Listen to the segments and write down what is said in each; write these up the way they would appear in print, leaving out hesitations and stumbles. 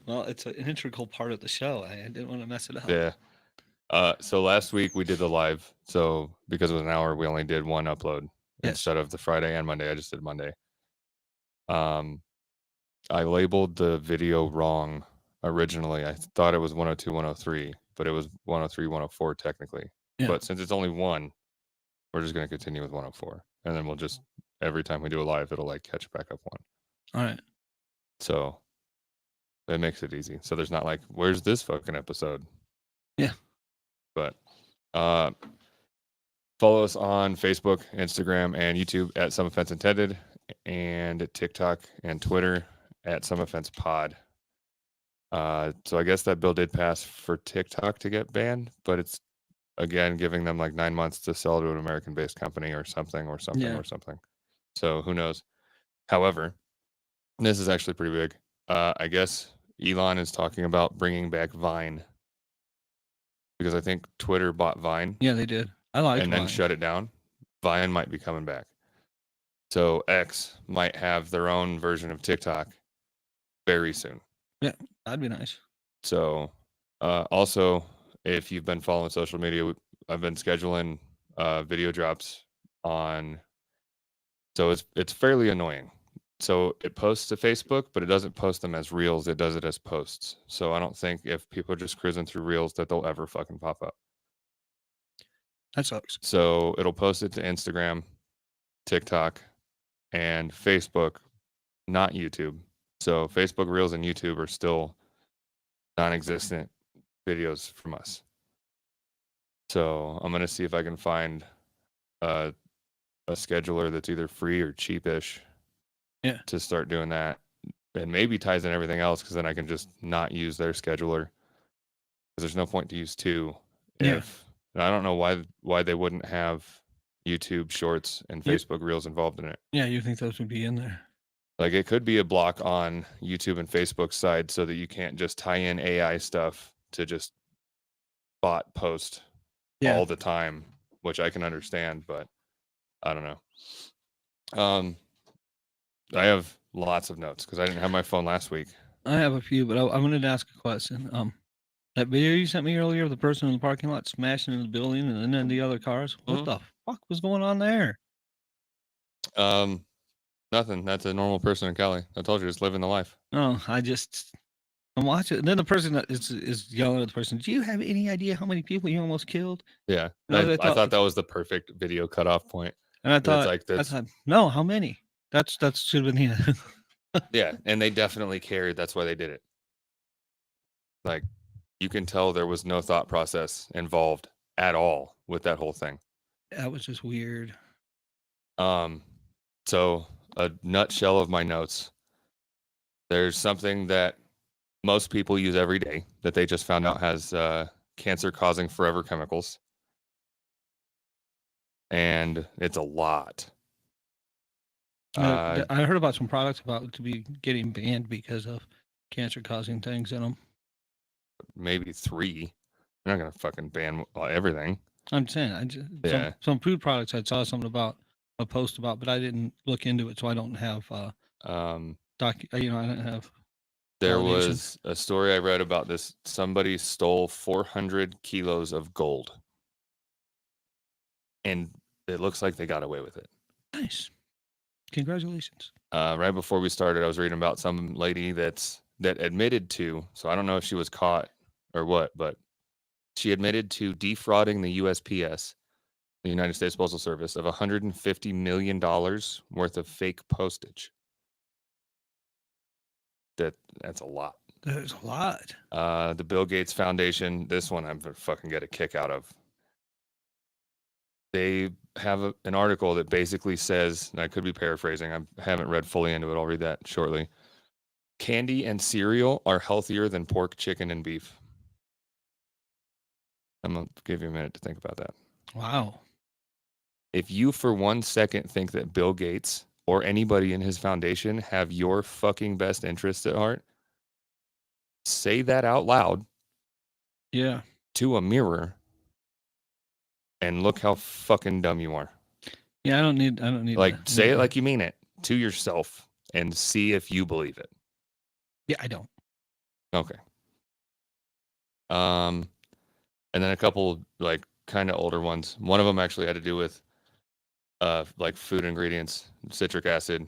Well, it's an integral part of the show. I didn't want to mess it up. Yeah. So last week we did the live. So because it was an hour, we only did one upload Yes. instead of the Friday and Monday. I just did Monday. Um, I labeled the video wrong originally. I thought it was 102, 103, but it was 103, 104 technically. Yeah. But since it's only one, we're just going to continue with 104. And then we'll just, every time we do a live, it'll like catch back up one. All right. So it makes it easy. So there's not like, where's this fucking episode? Yeah. But uh, follow us on Facebook, Instagram, and YouTube at Some Offense Intended, and TikTok and Twitter at Some Offense Pod. So I guess that bill did pass for TikTok to get banned, but it's again giving them like 9 months to sell to an American-based company or something or something Yeah. or something. So who knows? However, this is actually pretty big. I guess Elon is talking about bringing back Vine because I think Twitter bought Vine Yeah, they did. I liked and then mine. shut it down. Vine might be coming back. So X might have their own version of TikTok very soon. Yeah, that'd be nice. So also, if you've been following social media, I've been scheduling video drops on. So it's fairly annoying. So it posts to Facebook, but it doesn't post them as reels. It does it as posts. So I don't think if people are just cruising through reels that they'll ever fucking pop up. That sucks. So it'll post it to Instagram, TikTok, and Facebook, not YouTube. So Facebook Reels and YouTube are still non-existent videos from us. So I'm gonna see if I can find a scheduler that's either free or cheapish. Yeah. To start doing that, and maybe ties in everything else because then I can just not use their scheduler. Because there's no point to use two. Yeah. If and I don't know why they wouldn't have YouTube Shorts and You, Facebook Reels involved in it. yeah, you think those would be in there? Like it could be a block on YouTube and Facebook side so that you can't just tie in AI stuff to just bot post Yeah. all the time, which I can understand, but I don't know. I have lots of notes because I didn't have my phone last week. I have a few, but I wanted to ask a question. That video you sent me earlier of the person in the parking lot smashing into the building and then the other cars. What the fuck was going on there? Nothing. That's a normal person in Cali. I told you, just living the life. No, I'm watching. And then the person that is yelling at the person. Do you have any idea how many people you almost killed? Yeah, And I thought that was the perfect video cutoff point. And I It's thought, like that's no, how many? That should have been the yeah, and they definitely cared. That's why they did it. Like you can tell there was no thought process involved at all with that whole thing. That was just weird. So a nutshell of my notes. There's something that most people use every day that they just found out has cancer-causing forever chemicals, and it's a lot. I heard about some products about to be getting banned because of cancer-causing things in them. Maybe 3. They're not gonna fucking ban everything. I'm saying, some food products I saw something about a post about, but I didn't look into it, so I don't have I don't have. There validation. was a story I read about this. Somebody stole 400 kilos of gold, and it looks like they got away with it. Nice, congratulations. Right before we started, I was reading about some lady that admitted to. So I don't know if she was caught or what, but she admitted to defrauding the USPS, the United States Postal Service, of $150 million worth of fake postage. That's a lot. There's a lot. The Bill Gates Foundation, this one I'm gonna fucking get a kick out of. They have an article that basically says, and I could be paraphrasing, I haven't read fully into it, I'll read that shortly. Candy and cereal are healthier than pork, chicken, and beef. I'm going to give you a minute to think about that. Wow. If you for 1 second think that Bill Gates or anybody in his foundation have your fucking best interests at heart, say that out loud. Yeah. To a mirror and look how fucking dumb you are. Yeah, I don't need like say it like you mean it to yourself and see if you believe it. Yeah, I don't. Okay. And then a couple like kind of older ones. One of them actually had to do with like food ingredients, citric acid.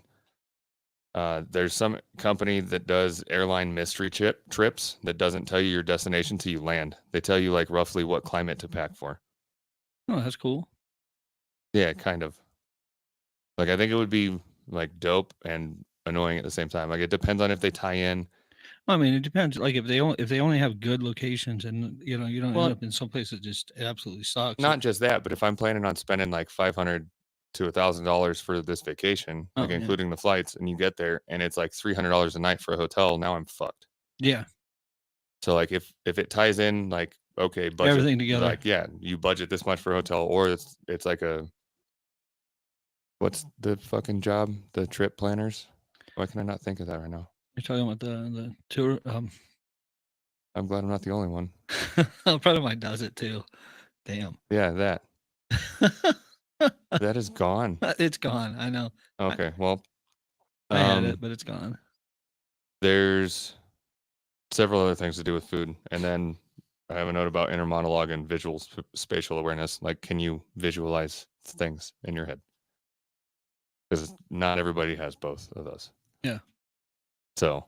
There's some company that does airline mystery trips that doesn't tell you your destination till you land. They tell you like roughly what climate to pack for. Oh, that's cool. Yeah, kind of. Like I think it would be like dope and annoying at the same time. Like it depends on if they tie in. I mean, it depends. Like if they only have good locations, and you don't end Well, up in some place that just absolutely sucks. not just that, but if I'm planning on spending like $500 to $1,000 for this vacation, like Oh yeah, including the flights, and you get there and it's like $300 a night for a hotel, now I'm fucked. yeah, So like if it ties in, like okay, budget, everything together. like yeah, you budget this much for a hotel, or it's like a what's the fucking job? The trip planners. Why can I not think of that right now? You're talking about the tour. I'm glad I'm not the only one. A friend of mine does it too. Damn. Yeah, that that is gone. It's gone. I know. Okay, well, I had it, but it's gone. there's several other things to do with food, and then I have a note about inner monologue and visual spatial awareness. Like, can you visualize things in your head? Because not everybody has both of those. Yeah. So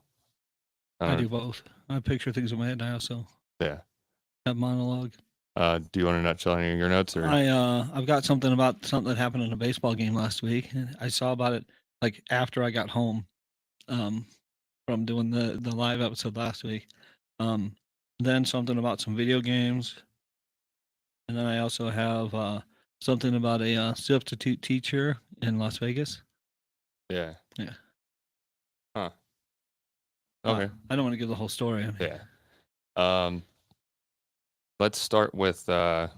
I do both. I picture things in my head, and I also have monologue. Do you want to nutshell any of your notes? Or I've got something about something that happened in a baseball game last week. And I saw about it like after I got home from doing the live episode last week. Then something about some video games, and then I also have something about a substitute teacher in Las Vegas. Yeah. Huh. Well, Okay. I don't want to give the whole story. I mean, Yeah. Let's start with the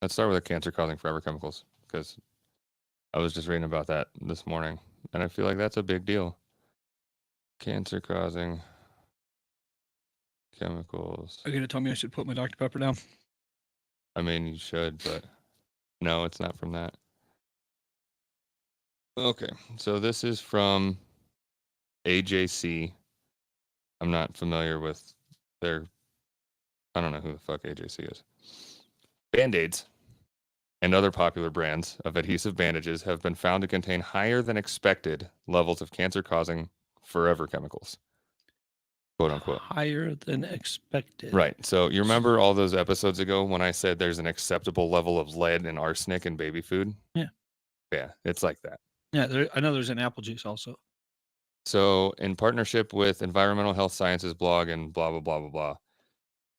cancer-causing forever chemicals, because I was just reading about that this morning, and I feel like that's a big deal. Cancer-causing chemicals. Are you gonna tell me I should put my Dr. Pepper down? I mean, you should, but no, it's not from that. Okay, so this is from AJC. I'm not familiar with their. I don't know who the fuck AJC is. Band-Aids and other popular brands of adhesive bandages have been found to contain higher than expected levels of cancer-causing forever chemicals, quote unquote. Higher than expected. Right. So you remember all those episodes ago when I said there's an acceptable level of lead and arsenic in baby food? Yeah. Yeah, it's like that. Yeah, I know there's an apple juice also. So, in partnership with Environmental Health Sciences blog and blah, blah, blah, blah, blah,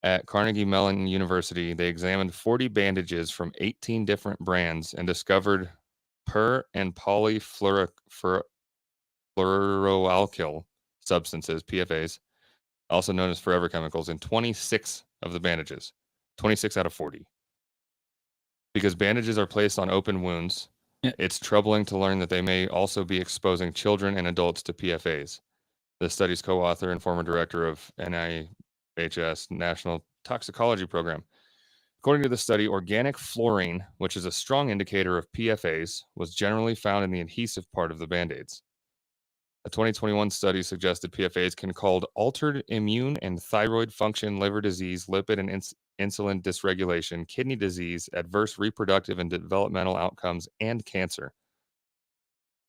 at Carnegie Mellon University, they examined 40 bandages from 18 different brands and discovered per and polyfluoroalkyl substances, PFAs, also known as forever chemicals, in 26 of the bandages, 26 out of 40. Because bandages are placed on open wounds, it's troubling to learn that they may also be exposing children and adults to PFAs. The study's co-author and former director of NIHS National Toxicology Program. According to the study, organic fluorine, which is a strong indicator of PFAs, was generally found in the adhesive part of the Band-Aids. A 2021 study suggested PFAs can cause altered immune and thyroid function, liver disease, lipid and insulin dysregulation, kidney disease, adverse reproductive and developmental outcomes, and cancer.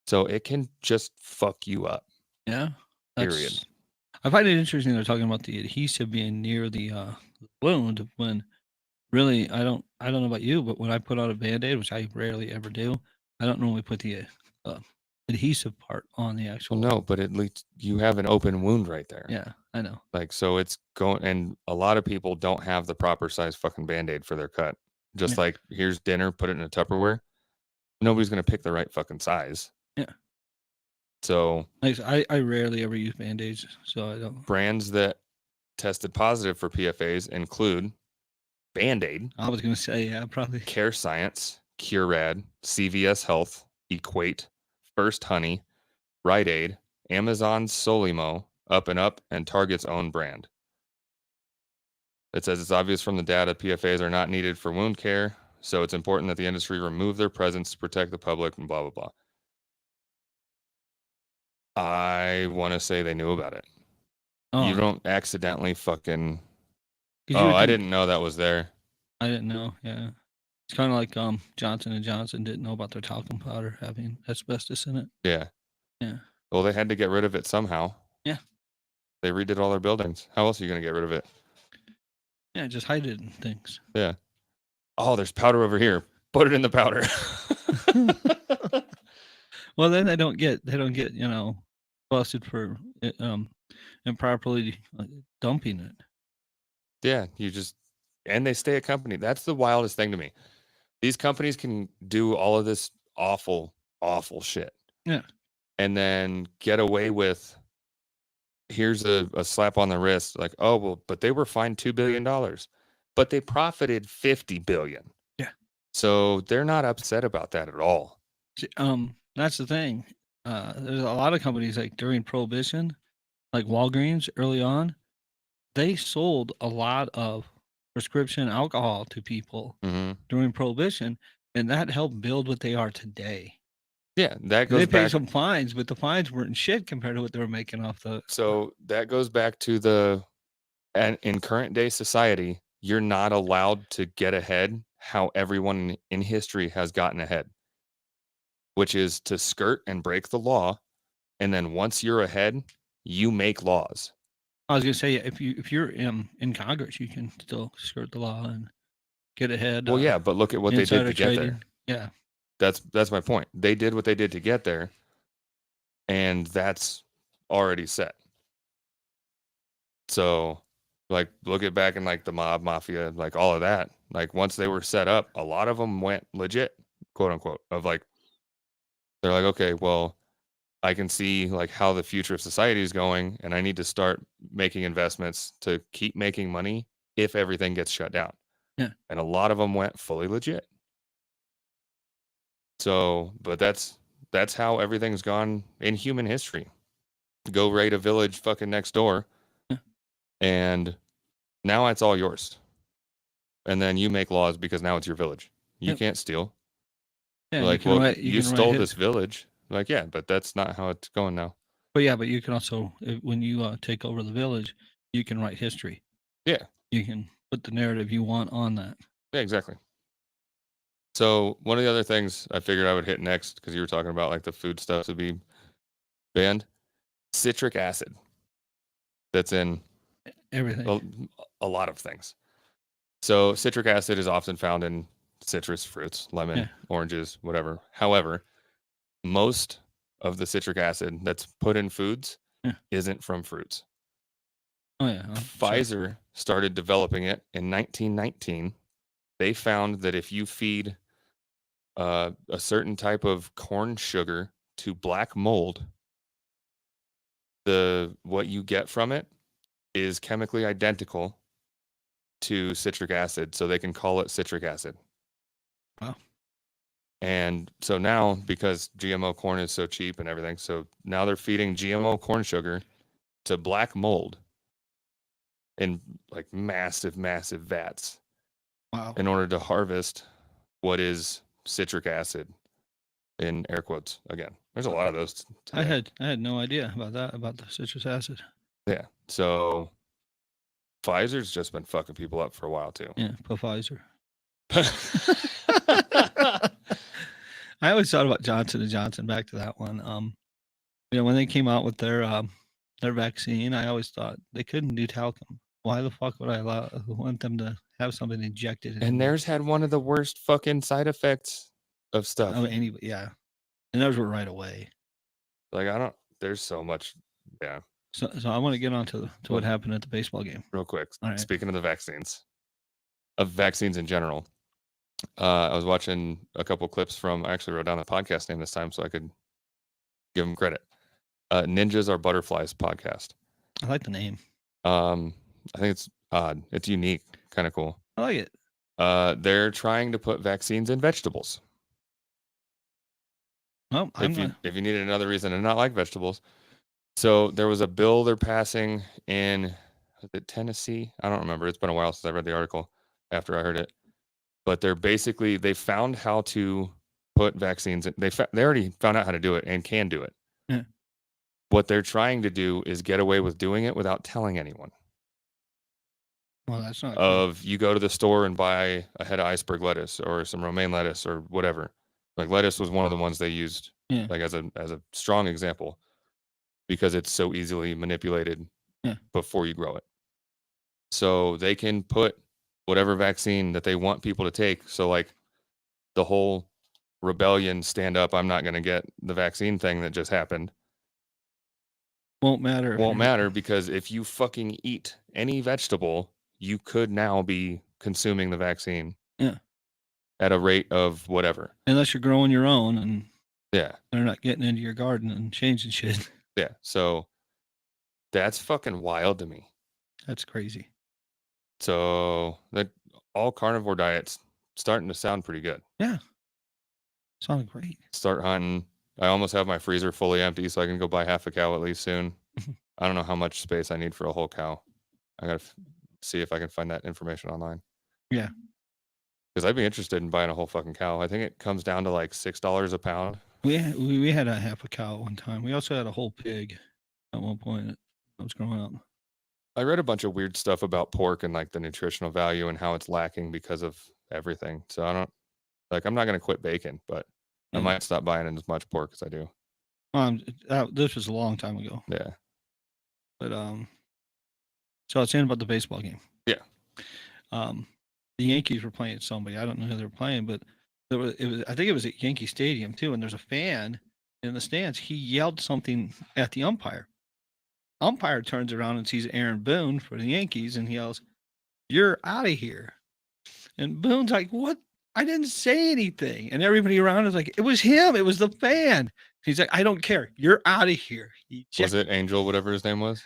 So it can just fuck you up. Yeah. Period. I find it interesting they're talking about the adhesive being near the wound when really I don't know about you, but when I put on a Band-Aid, which I rarely ever do, I don't normally put the adhesive part on the actual. Well, no, but at least you have an open wound right there. Yeah, I know. Like, so it's going, and a lot of people don't have the proper size fucking Band-Aid for their cut. Just like, here's dinner, put it in a Tupperware. Nobody's going to pick the right fucking size. Yeah. So, like, I rarely ever use Band-Aids, so I don't. Brands that tested positive for PFAs include Band-Aid. I was going to say, yeah, probably. Care Science, Curad, CVS Health, Equate, First Honey, Rite Aid, Amazon Solimo, Up and Up, and Target's own brand. It says it's obvious from the data PFAs are not needed for wound care, so it's important that the industry remove their presence to protect the public and blah, blah, blah. I want to say they knew about it. You Oh, don't accidentally fucking. 'cause you Oh, would I think didn't know that was there. I didn't know. Yeah, it's kind of like Johnson and Johnson didn't know about their talcum powder having asbestos in it. Yeah. Yeah, Well, they had to get rid of it somehow. yeah, They redid all their buildings. How else are you going to get rid of it? yeah. Just hide it in things. Yeah. Oh, there's powder over here. Put it in the powder. Well, then they don't get busted for improperly dumping it. Yeah, and they stay a company. That's the wildest thing to me. These companies can do all of this awful, awful shit Yeah. and then get away with here's a slap on the wrist, like, oh well, but they were fined $2 billion, but they profited 50 billion. Yeah. So they're not upset about that at all. That's the thing. There's a lot of companies like during Prohibition, like Walgreens early on, they sold a lot of prescription alcohol to people Mm-hmm. during Prohibition, and that helped build what they are today. Yeah, that They goes paid back. some fines, but the fines weren't shit compared to what they were making off the. So that goes back to and in current day society, you're not allowed to get ahead how everyone in history has gotten ahead, which is to skirt and break the law. And then once you're ahead, you make laws. I was gonna say if you're in Congress, you can still skirt the law and get ahead. Well, yeah, but look at what they did to get there. Yeah. That's my point. They did what they did to get there, and that's already set. So, like, look at back in like the mob, mafia, like all of that. Like once they were set up, a lot of them went legit, quote unquote, of like they're like, okay, well, I can see like how the future of society is going, and I need to start making investments to keep making money if everything gets shut down. Yeah. And a lot of them went fully legit. So, but that's how everything's gone in human history. Go raid a village fucking next door, Yeah. and now it's all yours. And then you make laws because now it's your village. You Yep. can't steal. Yeah, Like, you well, can you stole write this village. Like, yeah, but that's not how it's going now. But yeah, but you can also when you take over the village, you can write history. Yeah. You can put the narrative you want on that. Yeah, exactly. So one of the other things I figured I would hit next, because you were talking about like the food stuff to be banned, citric acid. That's in Everything. a lot of things. So citric acid is often found in citrus fruits, lemon, Yeah. oranges, whatever. However, most of the citric acid that's put in foods Yeah. isn't from fruits. Oh yeah. Pfizer started developing it in 1919. They found that if you feed a certain type of corn sugar to black mold, what you get from it is chemically identical to citric acid, so they can call it citric acid. Wow. And so now, because GMO corn is so cheap and everything, so now they're feeding GMO corn sugar to black mold in like massive, massive vats. Wow. In order to harvest what is citric acid, in air quotes again. There's a lot of those today. I had no idea about that, about the citrus acid. Yeah. So Pfizer's just been fucking people up for a while too. Yeah, Pfizer. I always thought about Johnson and Johnson. Back to that one. When they came out with their vaccine, I always thought they couldn't do talcum. Why the fuck would I want them to have something injected? And theirs had one of the worst fucking side effects of stuff. Oh, anyway, yeah, and those were right away. Like there's so much. Yeah. So I want to get on to what happened at the baseball game Real quick. All right. Speaking of the vaccines, of vaccines in general, I was watching a couple clips from. I actually wrote down the podcast name this time so I could give them credit. Ninjas Are Butterflies podcast. I like the name. I think it's odd. It's unique, kind of cool. I like it. They're trying to put vaccines in vegetables. Well, if you needed another reason to not like vegetables. So there was a bill they're passing in, was it Tennessee? I don't remember. It's been a while since I read the article after I heard it. But they found how to put vaccines in. They already found out how to do it and can do it. Yeah. What they're trying to do is get away with doing it without telling anyone. Well, that's not good. You go to the store and buy a head of iceberg lettuce or some romaine lettuce or whatever. Like lettuce was one of the ones they used Yeah. like as a strong example because it's so easily manipulated before you grow it. So they can put whatever vaccine that they want people to take. So like the whole rebellion stand up, I'm not going to get the vaccine thing that just happened. Won't matter. Won't matter because if you fucking eat any vegetable, you could now be consuming the vaccine. Yeah. At a rate of whatever. Unless you're growing your own and yeah, they're not getting into your garden and changing shit. Yeah. So that's fucking wild to me. That's crazy. So that all carnivore diets starting to sound pretty good. Yeah. Sounded great. Start hunting. I almost have my freezer fully empty, so I can go buy half a cow at least soon. I don't know how much space I need for a whole cow. I gotta see if I can find that information online. Yeah. Because I'd be interested in buying a whole fucking cow. I think it comes down to like $6 a pound. We had a half a cow at one time. We also had a whole pig at one point. I was growing up. I read a bunch of weird stuff about pork and like the nutritional value and how it's lacking because of everything. So I don't like. I'm not gonna quit bacon, but I might stop buying as much pork as I do. This was a long time ago. Yeah. But so I was saying about the baseball game. Yeah. The Yankees were playing somebody. I don't know who they were playing, but I think it was at Yankee Stadium too. And there's a fan in the stands. He yelled something at the umpire. Umpire turns around and sees Aaron Boone for the Yankees and he yells, "You're out of here." And Boone's like, "What? I didn't say anything." And everybody around is like, "It was him. It was the fan." He's like, "I don't care. You're out of here." Was it Angel, whatever his name was?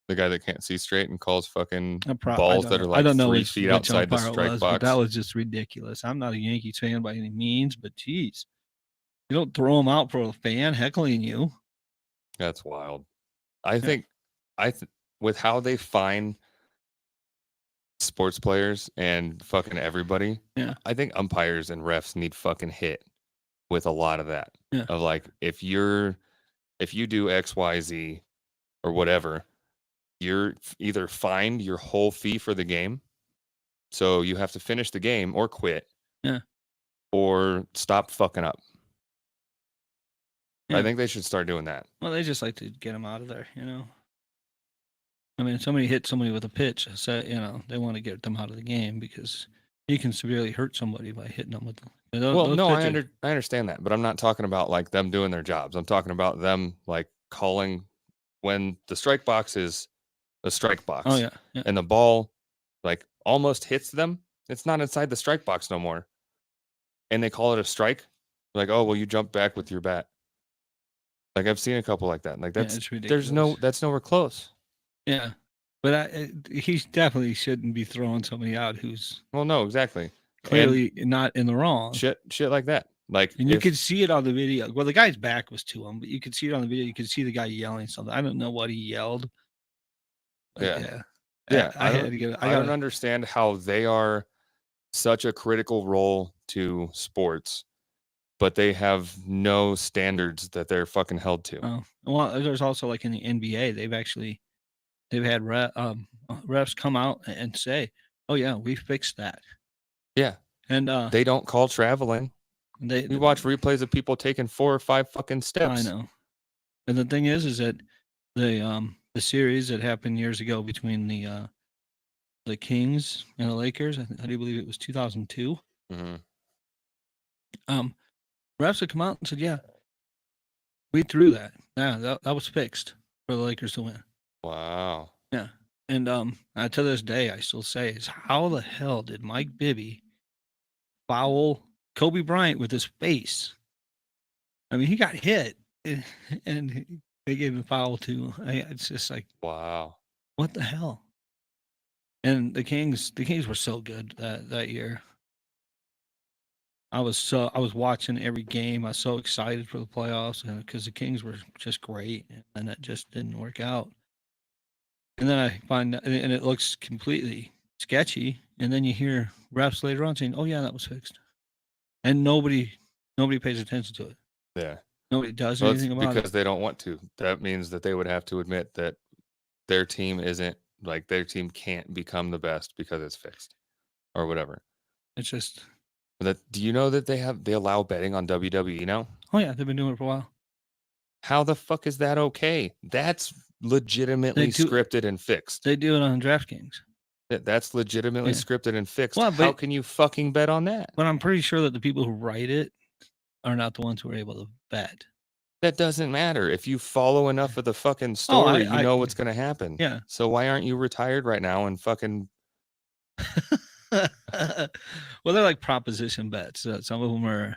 The guy that can't see straight and calls fucking balls that are like 3 feet outside the strike box. That was just ridiculous. I'm not a Yankees fan by any means, but geez, you don't throw them out for a fan heckling you. That's wild. I think with how they fine sports players and fucking everybody, I think umpires and refs need fucking hit with a lot of that. Yeah. Of like, if you do X, Y, Z or whatever, you're either fined your whole fee for the game. So you have to finish the game or quit. Yeah. Or stop fucking up. Yeah. I think they should start doing that. Well, they just like to get them out of there, I mean, somebody hit somebody with a pitch, so, they want to get them out of the game because you can severely hurt somebody by hitting them with I understand that, but I'm not talking about like them doing their jobs. I'm talking about them like calling when the strike box is a strike box. Oh, yeah. And the ball like almost hits them. It's not inside the strike box no more. And they call it a strike. Like, oh, well, you jump back with your bat. Like I've seen a couple like that. Like that's that's nowhere close. Yeah. But he definitely shouldn't be throwing somebody out who's no, exactly. Clearly not in the wrong. Shit like that. Like, and you could see it on the video. Well, the guy's back was to him, but you could see it on the video. You could see the guy yelling something. I don't know what he yelled. Yeah. I don't understand how they are such a critical role to sports, but they have no standards that they're fucking held to. Oh, well, there's also like in the NBA, they've had refs come out and say, "Oh yeah, we fixed that." Yeah, and they don't call traveling. We watch replays of people taking 4 or 5 fucking steps. I know. And the thing is that the series that happened years ago between the Kings and the Lakers, I do believe it was 2002. Mm-hmm. Refs had come out and said, "Yeah, we threw that. Yeah, that was fixed for the Lakers to win." Wow. Yeah. And to this day, I still say, is how the hell did Mike Bibby foul Kobe Bryant with his face? I mean, he got hit, and they gave him a foul too. It's just like, wow, what the hell? And the Kings were so good that year. I was watching every game. I was so excited for the playoffs because the Kings were just great, and it just didn't work out. And then I find, and it looks completely sketchy. And then you hear refs later on saying, "Oh yeah, that was fixed," and nobody pays attention to it. Yeah. Nobody does Well, it's anything about because it. they don't want to. That means that they would have to admit that their team isn't like their team can't become the best because it's fixed or whatever. It's just, Do you know that they allow betting on WWE now? oh yeah, they've been doing it for a while. How the fuck is that okay? That's legitimately do- scripted and fixed. They do it on DraftKings. That's legitimately Yeah. scripted and fixed. Well, How but can you fucking bet on that? but I'm pretty sure that the people who write it are not the ones who are able to bet. That doesn't matter. If you follow enough of the fucking Oh, story, you know what's going to happen. Yeah. So why aren't you retired right now and fucking Well, they're like proposition bets. Some of them are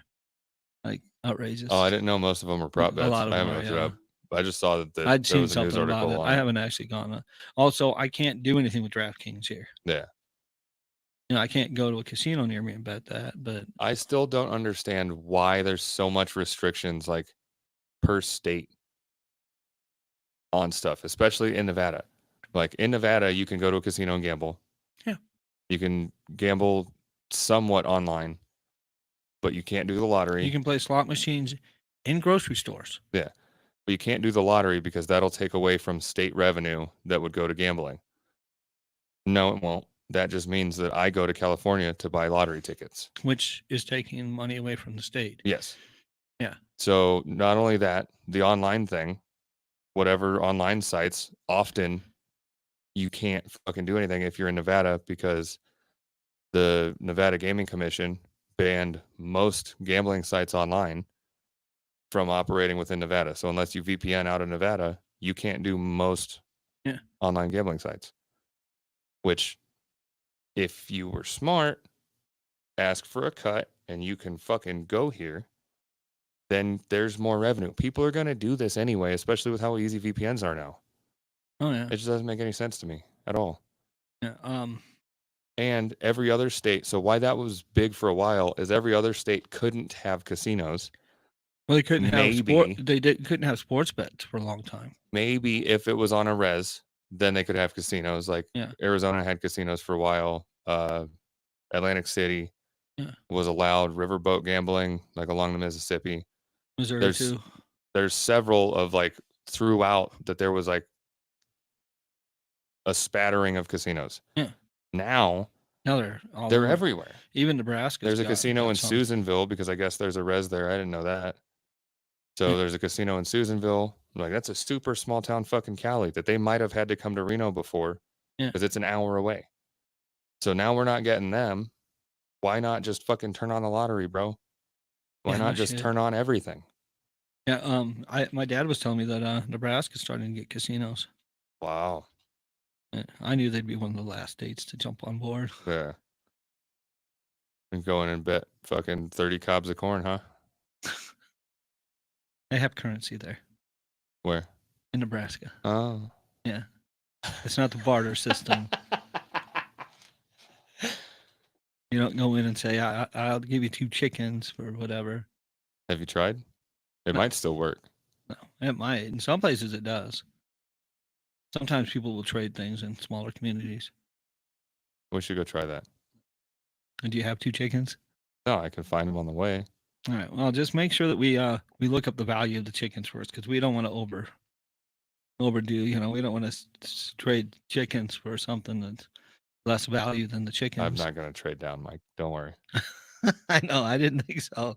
like outrageous. Oh, I didn't know most of them were prop bets. A lot of I them haven't are, looked it yeah. up. I just saw that I'd there seen was a news something about article it. on I it. haven't actually gone. Also, I can't do anything with DraftKings here. Yeah. You know, I can't go to a casino near me and bet that. But I still don't understand why there's so much restrictions like per state on stuff, especially in Nevada. Like in Nevada, you can go to a casino and gamble. Yeah. You can gamble somewhat online, but you can't do the lottery. You can play slot machines in grocery stores. Yeah. But you can't do the lottery because that'll take away from state revenue that would go to gambling. No, it won't. That just means that I go to California to buy lottery tickets, which is taking money away from the state. Yes. Yeah. So not only that, the online thing, whatever online sites, often you can't fucking do anything if you're in Nevada because the Nevada Gaming Commission banned most gambling sites online from operating within Nevada. So unless you VPN out of Nevada, you can't do most online gambling sites. Which, if you were smart, ask for a cut and you can fucking go here, then there's more revenue. People are going to do this anyway, especially with how easy VPNs are now. Oh yeah. It just doesn't make any sense to me at all. Yeah. And every other state. So why that was big for a while is every other state couldn't have casinos. Well, they couldn't have couldn't have sports bets for a long time. Maybe if it was on a res, then they could have casinos. Like Arizona had casinos for a while. Atlantic City was allowed riverboat gambling, like along the Mississippi. Missouri too. There's several of like throughout that there was like a spattering of casinos. Yeah. Now they're everywhere. Even Nebraska. There's a casino in Susanville because I guess there's a res there. I didn't know that. So there's a casino in Susanville. Like that's a super small town fucking Cali that they might have had to come to Reno before because it's an hour away. So now we're not getting them. Why not just fucking turn on the lottery, bro? Why not just turn on everything? Yeah. My dad was telling me that Nebraska's starting to get casinos. Wow. I knew they'd be one of the last states to jump on board. Yeah. And go in and bet fucking 30 cobs of corn, huh? They have currency there. Where? In Nebraska. Oh. Yeah. It's not the barter system. You don't go in and say, I'll give you 2 chickens for whatever. Have you tried? It might still work. No, it might. In some places it does. Sometimes people will trade things in smaller communities. We should go try that. And do you have 2 chickens? No, I can find them on the way. All right. Well, just make sure that we look up the value of the chickens first, because we don't want to overdo. You know, we don't want to trade chickens for something that's less value than the chickens. I'm not going to trade down, Mike. Don't worry. I know. I didn't think so.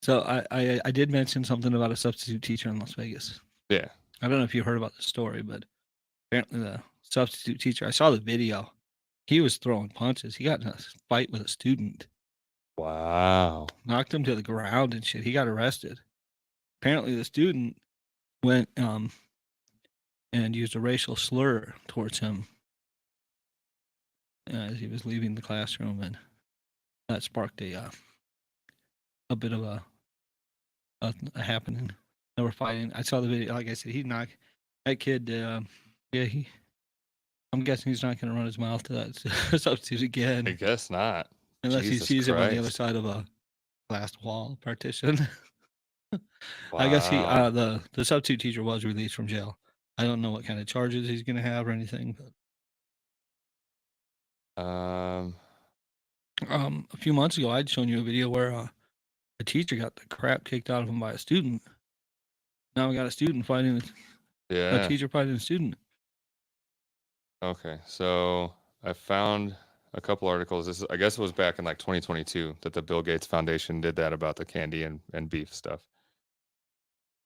So I did mention something about a substitute teacher in Las Vegas. Yeah. I don't know if you heard about the story, but apparently the substitute teacher, I saw the video. He was throwing punches. He got in a fight with a student. Wow. Knocked him to the ground and shit. He got arrested. Apparently the student went and used a racial slur towards him as he was leaving the classroom, and that sparked a bit of a happening. They were fighting. I saw the video. Like I said, he knocked that kid. I'm guessing he's not going to run his mouth to that substitute again. I guess not. Unless he sees him on the other side of a glass wall partition. Wow. I guess he the substitute teacher was released from jail. I don't know what kind of charges he's going to have or anything. But a few months ago, I'd shown you a video where a teacher got the crap kicked out of him by a student. Now we got a student fighting a Yeah. teacher fighting a student. Okay. So I found a couple articles. This is, I guess it was back in like 2022 that the Bill Gates Foundation did that about the candy and beef stuff.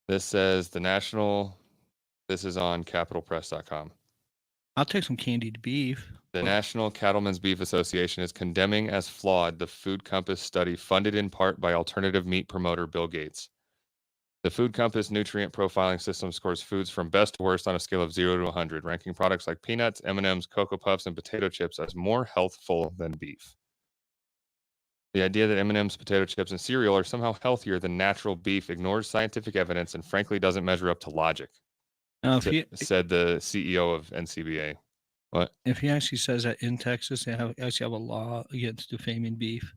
This says this is on capitalpress.com. I'll take some candied beef. The National Cattlemen's Beef Association is condemning as flawed the Food Compass study funded in part by alternative meat promoter Bill Gates. The Food Compass nutrient profiling system scores foods from best to worst on a scale of 0 to 100, ranking products like peanuts, M&Ms, Cocoa Puffs, and potato chips as more healthful than beef. The idea that M&Ms, potato chips, and cereal are somehow healthier than natural beef ignores scientific evidence and frankly doesn't measure up to logic, Now, said the CEO of NCBA. What? If he actually says that in Texas, they actually have a law against defaming beef.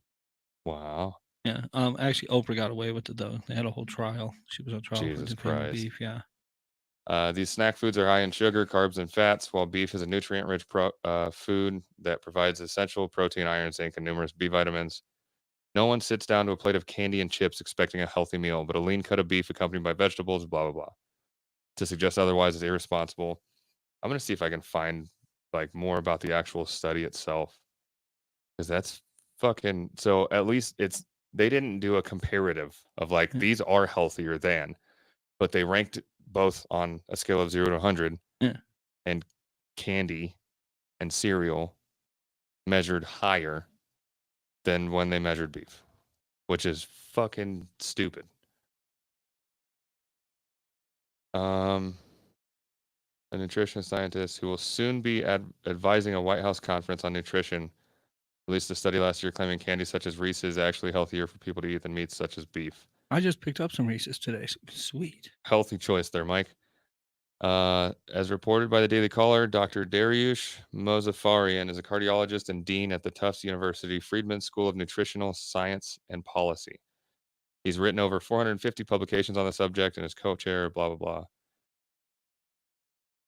Wow. Yeah. Actually, Oprah got away with it though. They had a whole trial. She was on trial Jesus for defaming Christ. beef. Yeah. These snack foods are high in sugar, carbs, and fats, while beef is a nutrient-rich food that provides essential protein, iron, zinc, and numerous B vitamins. No one sits down to a plate of candy and chips expecting a healthy meal, but a lean cut of beef accompanied by vegetables, blah, blah, blah. To suggest otherwise is irresponsible. I'm going to see if I can find like more about the actual study itself, because that's fucking, so at least they didn't do a comparative of like, these are healthier than, but they ranked both on a scale of 0 to 100. Yeah. And candy and cereal measured higher than when they measured beef, which is fucking stupid. A nutrition scientist who will soon be advising a White House conference on nutrition released a study last year claiming candy such as Reese's is actually healthier for people to eat than meats such as beef. I just picked up some Reese's today. Sweet. Healthy choice there, Mike. As reported by the Daily Caller, Dr. Dariush Mozaffarian is a cardiologist and dean at the Tufts University Friedman School of Nutritional Science and Policy. He's written over 450 publications on the subject and is co-chair, blah, blah, blah.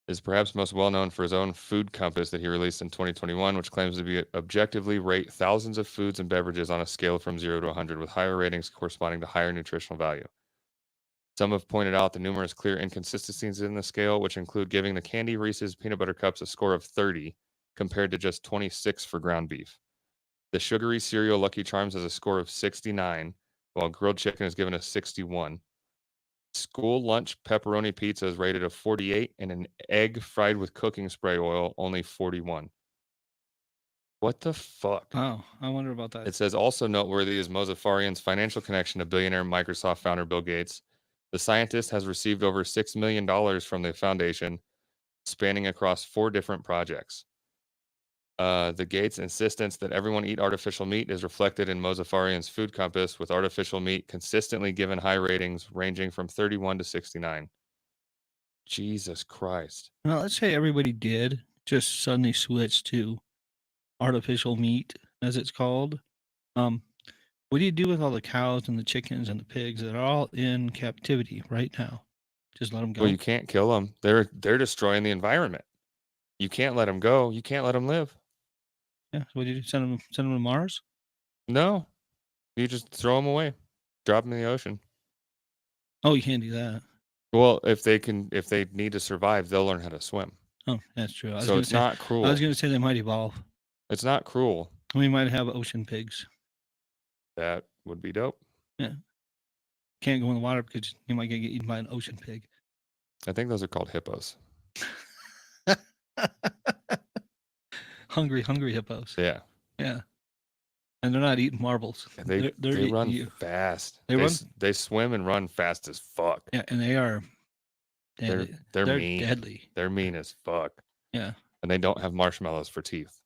Is perhaps most well known for his own food compass that he released in 2021, which claims to be objectively rate thousands of foods and beverages on a scale from 0 to 100, with higher ratings corresponding to higher nutritional value. Some have pointed out the numerous clear inconsistencies in the scale, which include giving the candy Reese's peanut butter cups a score of 30 compared to just 26 for ground beef. The sugary cereal Lucky Charms has a score of 69, while grilled chicken is given a 61. School lunch pepperoni pizza is rated a 48, and an egg fried with cooking spray oil only 41. What the fuck? Oh, I wonder about that. It says also noteworthy is Mozaffarian's financial connection to billionaire Microsoft founder Bill Gates. The scientist has received over $6 million from the foundation, spanning across 4 different projects. The Gates' insistence that everyone eat artificial meat is reflected in Mozaffarian's food compass, with artificial meat consistently given high ratings ranging from 31 to 69. Jesus Christ. Well, let's say everybody did just suddenly switch to artificial meat, as it's called. What do you do with all the cows and the chickens and the pigs that are all in captivity right now? Just let them go? Well, you can't kill them. They're destroying the environment. You can't let them go. You can't let them live. Yeah. So what do you do? Send them to Mars? No. You just throw them away. Drop them in the ocean. Oh, you can't do that. Well, if they need to survive, they'll learn how to swim. Oh, that's true. So it's not cruel. I was going to say they might evolve. It's not cruel. We might have ocean pigs. That would be dope. Yeah. Can't go in the water because you might get eaten by an ocean pig. I think those are called hippos. hungry hippos. Yeah. Yeah. And they're not eating marbles. They run fast. They swim and run fast as fuck. Yeah, and they are deadly. They're mean. Deadly. They're mean as fuck. Yeah. And they don't have marshmallows for teeth.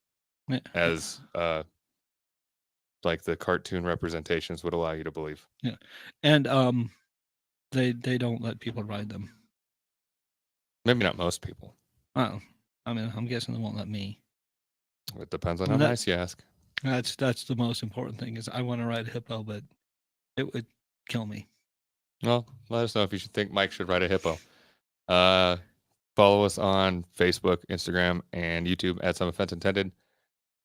Yeah. As like the cartoon representations would allow you to believe. Yeah. And they don't let people ride them. Maybe not most people. Oh. I mean, I'm guessing they won't let me. It depends on how nice you ask. That's the most important thing is I want to ride a hippo, but it would kill me. Well, let us know if you think Mike should ride a hippo. Follow us on Facebook, Instagram, and YouTube at Some Offense Intended,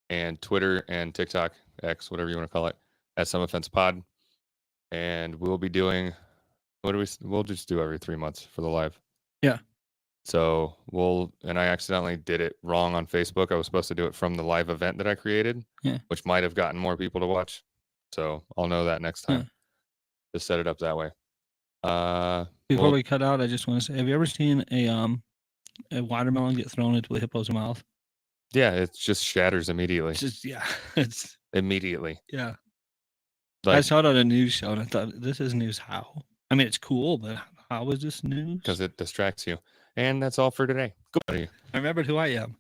and Twitter and TikTok, X, whatever you want to call it, at Some Offense Pod. and we'll be doing we'll just do every 3 months for the live. Yeah. So and I accidentally did it wrong on Facebook. I was supposed to do it from the live event that I created, Yeah. which might have gotten more people to watch. So I'll know that next time. Just set it up that way. Before we cut out, I just want to say, have you ever seen a watermelon get thrown into a hippo's mouth? Yeah, it just shatters immediately. It's immediately. Yeah. Like, I saw it on a news show and I thought, this is news how? I mean, it's cool, but how is this news? Because it distracts you. And that's all for today. Goodbye. I remembered who I am.